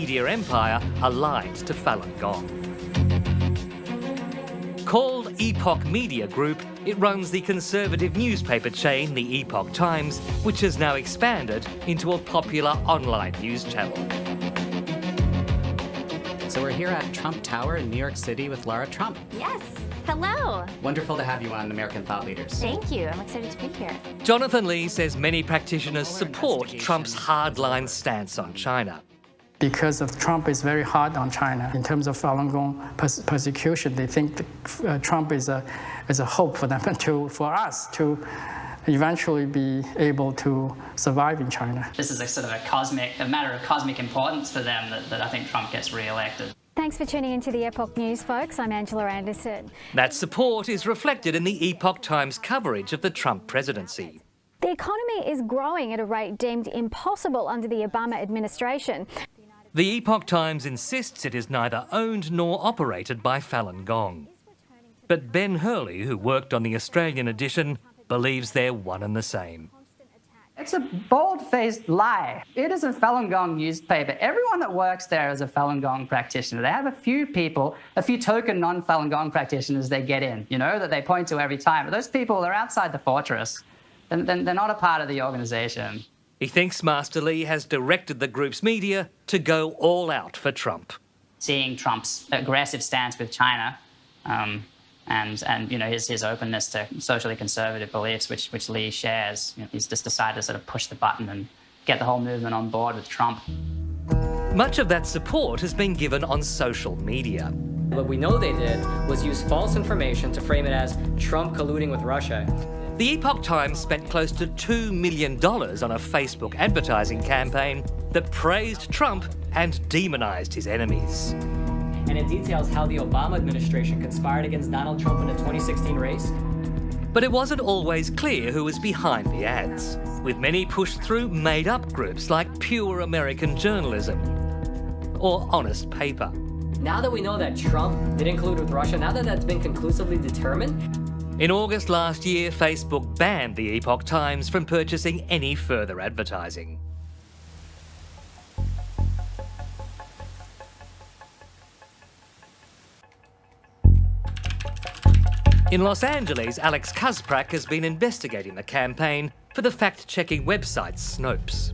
media empire allied to Falun Gong. Called Epoch Media Group, it runs the conservative newspaper chain, the Epoch Times, which has now expanded into a popular online news channel. So we're here at Trump Tower in New York City with Laura Trump. Yes. Hello. Wonderful to have you on American Thought Leaders. Thank you. I'm excited to be here. Jonathan Lee says many practitioners support Trump's hardline stance on China. Because of Trump is very hard on China in terms of Falun Gong persecution, they think Trump is a hope for them for us to eventually be able to survive in China. This is a sort of a matter of cosmic importance for them that I think Trump gets re-elected. Thanks for tuning into the Epoch News, folks. I'm Angela Anderson. That support is reflected in the Epoch Times coverage of the Trump presidency. The economy is growing at a rate deemed impossible under the Obama administration. The Epoch Times insists it is neither owned nor operated by Falun Gong. But Ben Hurley, who worked on the Australian edition, believes they're one and the same. It's a bold-faced lie. It is a Falun Gong newspaper. Everyone that works there is a Falun Gong practitioner. They have a few people, a few token non-Falun Gong practitioners they get in, that they point to every time. But those people are outside the fortress. And they're not a part of the organization. He thinks Master Lee has directed the group's media to go all out for Trump. Seeing Trump's aggressive stance with China and his openness to socially conservative beliefs, which Lee shares, he's just decided to sort of push the button and get the whole movement on board with Trump. Much of that support has been given on social media. What we know they did was use false information to frame it as Trump colluding with Russia. The Epoch Times spent close to $2 million on a Facebook advertising campaign that praised Trump and demonized his enemies. And it details how the Obama administration conspired against Donald Trump in the 2016 race. But it wasn't always clear who was behind the ads, with many pushed through made-up groups like Pure American Journalism or Honest Paper. Now that we know that Trump did collude with Russia, now that that's been conclusively determined, in August last year, Facebook banned the Epoch Times from purchasing any further advertising. In Los Angeles, Alex Kasprak has been investigating the campaign for the fact-checking website Snopes.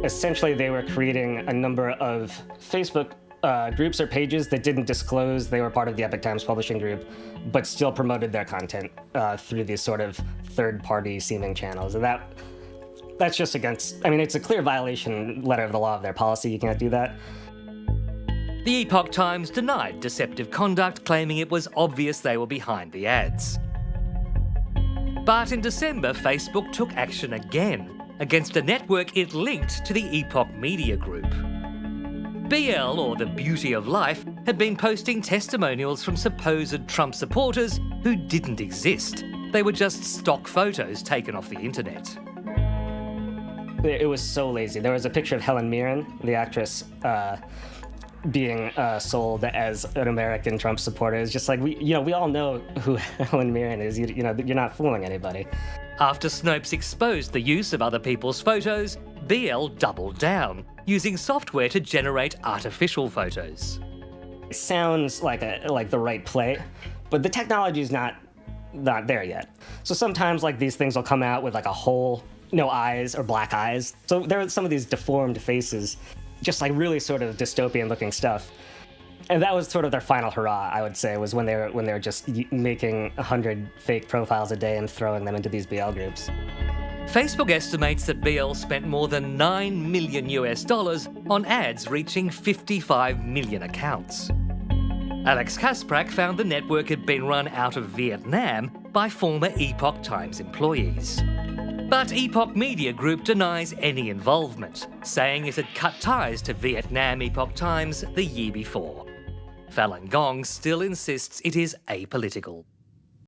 Essentially, they were creating a number of Facebook groups or pages that didn't disclose they were part of the Epoch Times publishing group, but still promoted their content through these sort of third-party seeming channels. And that's just against, it's a clear violation, letter of the law of their policy. You can't do that. The Epoch Times denied deceptive conduct, claiming it was obvious they were behind the ads. But in December, Facebook took action again against a network it linked to the Epoch Media Group. BL, or the Beauty of Life, had been posting testimonials from supposed Trump supporters who didn't exist. They were just stock photos taken off the internet. It was so lazy. There was a picture of Helen Mirren, the actress, being sold as an American Trump supporter. It's just like, we all know who Helen Mirren is. You're not fooling anybody. After Snopes exposed the use of other people's photos, BL doubled down, using software to generate artificial photos. It sounds like the right play, but the technology is not there yet. So sometimes these things will come out with a hole, no eyes or black eyes. So there are some of these deformed faces, just really sort of dystopian looking stuff. And that was sort of their final hurrah, I would say, was when they were just making 100 fake profiles a day and throwing them into these BL groups. Facebook estimates that BL spent more than $9 million on ads reaching 55 million accounts. Alex Kasprak found the network had been run out of Vietnam by former Epoch Times employees. But Epoch Media Group denies any involvement, saying it had cut ties to Vietnam Epoch Times the year before. Falun Gong still insists it is apolitical.